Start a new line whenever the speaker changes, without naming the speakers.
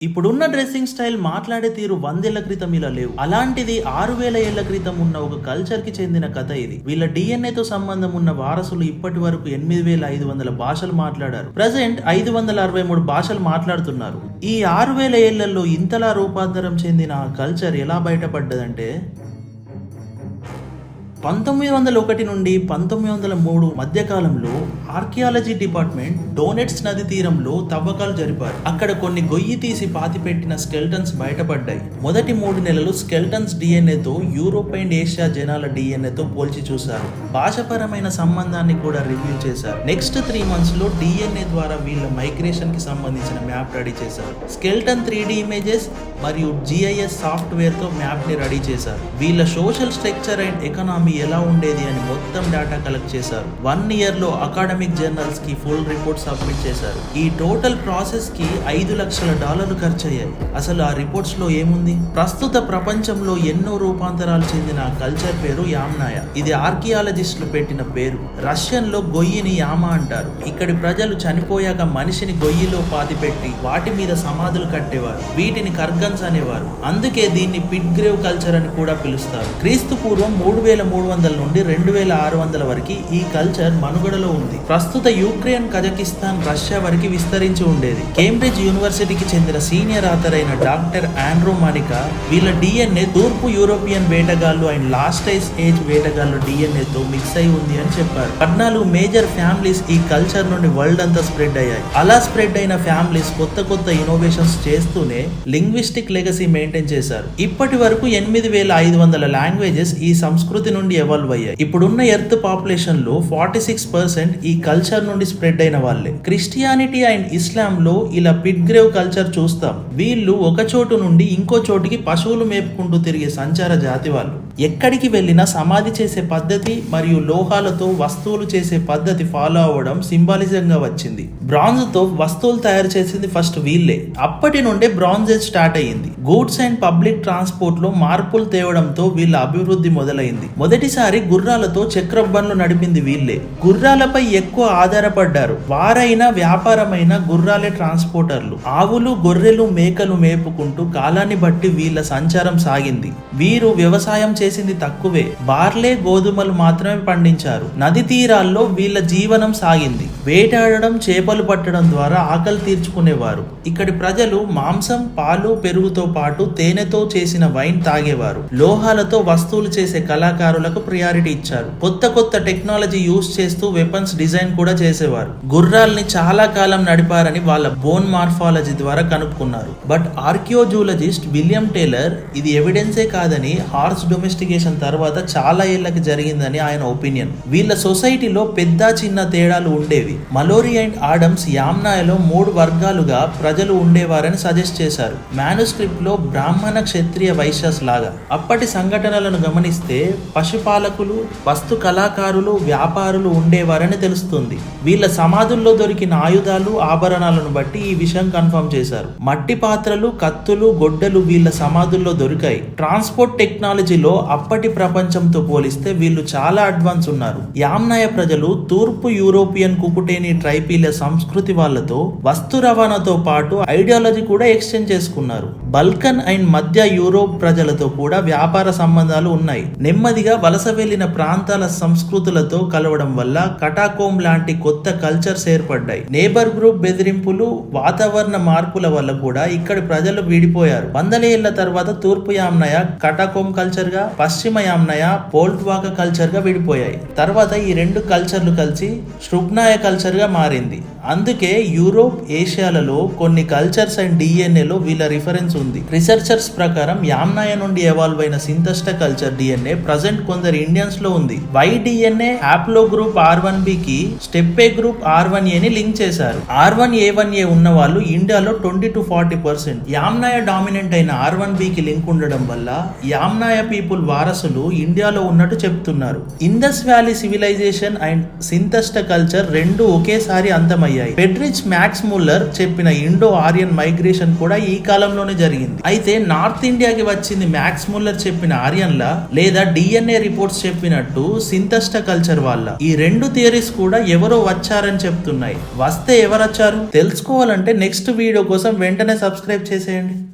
ఇప్పుడున్న dressing style మాట్లాడే తీరు 100 ఏళ్ల క్రితం ఇలా లేవు. అలాంటిది 6000 ఏళ్ల క్రితం ఉన్న ఒక కల్చర్ కి చెందిన కథ ఇది. వీళ్ళ డిఎన్ఏతో సంబంధం ఉన్న వారసులు ఇప్పటి వరకు 8500 భాషలు మాట్లాడారు. ప్రెసెంట్ 563 భాషలు మాట్లాడుతున్నారు. ఈ 6000 ఏళ్లలో ఇంతలా రూపాంతరం చెందిన ఆ కల్చర్ ఎలా బయటపడ్డదంటే 1901 నుండి 1903 మధ్యకాలంలో ఆర్కియాలజీ డిపార్ట్మెంట్ డోనెట్స్ నది తీరంలో తవ్వకాలు జరిపారు. అక్కడ కొన్ని గొయ్యి తీసి పాతిపెట్టిన స్కెల్టన్స్ బయటపడ్డాయి. మొదటి 3 నెలలు స్కెల్టన్స్ డిఎన్ఏతో యూరోప్ అండ్ ఏషియా జనాల డిఎన్ఏతో పోల్చి చూశారు. భాషపరమైన సంబంధాన్ని కూడా రివ్యూ చేశారు. నెక్స్ట్ 3 months లో డిఎన్ఏ ద్వారా వీళ్ళ మైగ్రేషన్ కి సంబంధించిన మ్యాప్ రెడీ చేశారు. స్కెల్టన్ 3D ఇమేజెస్ మరియు GIS సాఫ్ట్వేర్ తో మ్యాప్ ని రెడీ చేశారు. వీళ్ళ సోషల్ స్ట్రక్చర్ అండ్ ఎకనామీ ఎలా ఉండేది అని మొత్తం డేటా కలెక్ట్ చేశారు. 1 year లో అకాడమిక్ జర్నల్స్ కి ఫుల్ రిపోర్ట్ సబ్మిట్ చేశారు. ఈ టోటల్ ప్రాసెస్ కి $5 లక్షల ఖర్చు అయ్యాయి. అసలు ఆ రిపోర్ట్స్ లో ఏముంది? ప్రస్తుత ప్రపంచంలో ఎన్నో రూపాంతరాలు చెందిన కల్చర్ పేరు యామ్నాయ. ఇది ఆర్కియాలజిస్టులు పెట్టిన పేరు. రష్యన్ లో గొయ్యిని యామా అంటారు. ఇక్కడి ప్రజలు చనిపోయాక మనిషిని గొయ్యిలో పాతిపెట్టి వాటి మీద సమాధులు కట్టేవారు. వీటిని కర్గన్స్ అనేవారు. అందుకే దీన్ని పిట్ గ్రేవ్ కల్చర్ అని కూడా పిలుస్తారు. క్రీస్తు పూర్వం 3300 నుండి 2600 వరకు ఈ కల్చర్ మనుగడలో ఉంది. ప్రస్తుత యుక్రెయిన్, కజకిస్తాన్, రష్యా వరకు విస్తరించి ఉండేది. కేంబ్రిడ్జ్ యూనివర్సిటీకి చెందిన సీనియర్ ఆథర్ అయిన డాక్టర్ ఆండ్రూ మానికా వీళ్ళ డిఎన్ఏ తూర్పు యూరోపియన్ వేటగాళ్ళు అండ్ లాస్ట్ ఏజ్ వేటగాళ్ళు డిఎన్ఏతో మిక్స్ అయి ఉంది అని చెప్పారు. 14 మేజర్ ఫ్యామిలీస్ ఈ కల్చర్ నుండి వరల్డ్ అంతా స్ప్రెడ్ అయ్యాయి. అలా స్ప్రెడ్ అయిన ఫ్యామిలీస్ కొత్త ఇన్నోవేషన్స్ చేస్తూనే లింగ్విస్టిక్ లెగసీ మెయింటైన్ చేశారు. ఇప్పటి వరకు 8500 లాంగ్వేజెస్ ఈ సంస్కృతి నుండి ఎవాల్వ్ అయ్యాయి. ఇప్పుడున్న ఎర్త్ పాపులేషన్ లో 46% ఈ కల్చర్ నుండి స్ప్రెడ్ అయిన వాళ్ళే. క్రిస్టియానిటీ అండ్ ఇస్లాం లో ఇలా పిట్ గ్రేవ్ కల్చర్ చూస్తాం. వీళ్ళు ఒక చోటు నుండి ఇంకో చోటుకి పశువులు మేపుకుంటూ తిరిగే సంచార జాతి వాళ్ళు. ఎక్కడికి వెళ్ళినా సమాధి చేసే పద్ధతి మరియు లోహాలతో వస్తువులు చేసే పద్ధతి ఫాలో అవ్వడం సింబాలిజం గా వచ్చింది. బ్రాంజ్ తో వస్తువులు తయారు చేసింది ఫస్ట్ వీళ్ళే. అప్పటి నుండే బ్రాంజ్ ఏజ్ స్టార్ట్ అయ్యింది. గూడ్స్ అండ్ పబ్లిక్ ట్రాన్స్పోర్ట్ లో మార్పులు తేవడంతో వీళ్ళ అభివృద్ధి మొదలైంది. మొదటిసారి గుర్రాలతో చక్ర బండ్లు నడిపింది వీళ్ళే. గుర్రాలపై ఎక్కువ ఆధారపడ్డారు. వారైనా వ్యాపారమైన గుర్రాలే ట్రాన్స్పోర్టర్లు. ఆవులు, గొర్రెలు, మేకలు మేపుకుంటూ కాలాన్ని బట్టి వీళ్ళ సంచారం సాగింది. వీరు వ్యవసాయం చేసింది తక్కువే. బార్లే, గోధుమలు మాత్రమే పండించారు. నది తీరాల్లో వీళ్ళ జీవనం సాగింది. వేటాడడం, చేపలు పట్టడం ద్వారా ఆకలి తీర్చుకునేవారు. ఇక్కడి ప్రజలు మాంసం, పాలు, పెరుగుతో పాటు తేనెతో చేసిన వైన్ తాగేవారు. లోహాలతో వస్తువులు చేసే కళాకారులకు ప్రియారిటీ ఇచ్చారు. కొత్త టెక్నాలజీ యూజ్ చేస్తూ వెపన్స్ డిజైన్ కూడా చేసేవారు. గుర్రాల్ని చాలా కాలం నడిపారని వాళ్ళ బోన్ మార్ఫాలజీ ద్వారా కనుక్కున్నారు. బట్ ఆర్కియోజూలజిస్ట్ విలియం టేలర్ ఇది ఎవిడెన్సే కాదని, హార్స్ డొమెస్టికేషన్ తర్వాత చాలా ఏళ్లకి జరిగిందని ఆయన ఒపీనియన్. వీళ్ళ సొసైటీలో పెద్ద చిన్న తేడాలు ఉండేవి. మలోరీ అండ్ ఆడమ్స్ యామ్నాయలో 3 వర్గాలుగా ప్రజలు ఉండేవారని సజెస్ట్ చేశారు. మాన్యుస్క్రిప్ట్ లో బ్రాహ్మణ, క్షత్రియ, వైశ్యాస్ లాగా. అప్పటి సంఘటనలను గమనిస్తే పశుపాలకులు, వస్తు కళాకారులు, వ్యాపారులు ఉండేవారని తెలుస్తుంది. వీళ్ళ సమాధుల్లో దొరికిన ఆయుధాలు, ఆభరణాలను బట్టి ఈ విషయం కన్ఫర్మ్ చేశారు. మట్టి పాత్రలు, కత్తులు, గొడ్డలు వీళ్ళ సమాధుల్లో దొరికాయి. ట్రాన్స్పోర్ట్ టెక్నాలజీలో అప్పటి ప్రపంచంతో పోలిస్తే వీళ్ళు చాలా అడ్వాన్స్ ఉన్నారు. యామ్నాయ ప్రజలు తూర్పు యూరోపియన్ కుకుటేని ట్రైపీల సంస్కృతి వాళ్ళతో వస్తు రవాణాతో పాటు ఐడియాలజీ కూడా ఎక్స్చేంజ్ చేసుకున్నారు. బల్కన్ అండ్ మధ్య యూరోప్ ప్రజలతో కూడా వ్యాపార సంబంధాలు ఉన్నాయి. నెమ్మదిగా వలస వెళ్లిన ప్రాంతాల సంస్కృతులతో కలవడం వల్ల కటాకోమ్ లాంటి కొత్త కల్చర్స్ ఏర్పడ్డాయి. నేబర్ గ్రూప్ బెదిరింపులు, వాతావరణ మార్పుల వల్ల కూడా ఇక్కడి ప్రజలు విడిపోయారు. 100 ఏళ్ల తర్వాత తూర్పు యామ్నాయ కటాకోమ్ కల్చర్ గా, పశ్చిమ యామ్నాయ పోల్ట్వాక కల్చర్ గా విడిపోయాయి. తర్వాత ఈ 2 కల్చర్లు కలిసి శ్రుబ్నాయ కల్చర్ గా మారింది. అందుకే యూరోప్, ఏషియాలలో కొన్ని కల్చర్స్ అండ్ డిఎన్ఏలో వీళ్ళ రిఫరెన్స్ ఉంది. రీసెర్చర్స్ ప్రకారం యామ్నాయ నుండి ఎవాల్వ్ అయిన సింథస్ట కల్చర్ డిఎన్ఏ ప్రజెంట్ కొందరు ఇండియన్స్ లో ఉంది. వై డిఎన్ఏ హ్యాప్లో గ్రూప్ R1b కి స్టెప్పే గ్రూప్ R1a ని లింక్ చేశారు. R1a1a ఉన్న వాళ్ళు ఇండియాలో 20 to 40%. యామ్నాయ డామినెంట్ అయిన R1b కి లింక్ ఉండడం వల్ల యామ్నాయ పీపుల్ పీపుల్ వారసులు ఇండియాలో ఉన్నట్టు చెప్తున్నారు. Indus Valley civilisation and Sintashta culture రెండు ఒకేసారి అంతమయ్యాయి. పెడ్రిచ్ మ్యాక్స్ ముల్లర్ చెప్పిన ఇండో ఆర్యన్ మైగ్రేషన్ కూడా ఈ కాలంలోనే జరిగింది. అయితే నార్త్ ఇండియాకి వచ్చింది మ్యాక్స్ ముల్లర్ చెప్పిన ఆర్యన్ల లేదా డిఎన్ఏ రిపోర్ట్స్ చెప్పినట్టు సింథస్ట కల్చర్ వల్ల? ఈ రెండు థియరీస్ కూడా ఎవరో వచ్చారని చెప్తున్నాయి. వస్తే ఎవరొచ్చారు తెలుసుకోవాలంటే నెక్స్ట్ వీడియో కోసం వెంటనే సబ్స్క్రైబ్ చేసేయండి.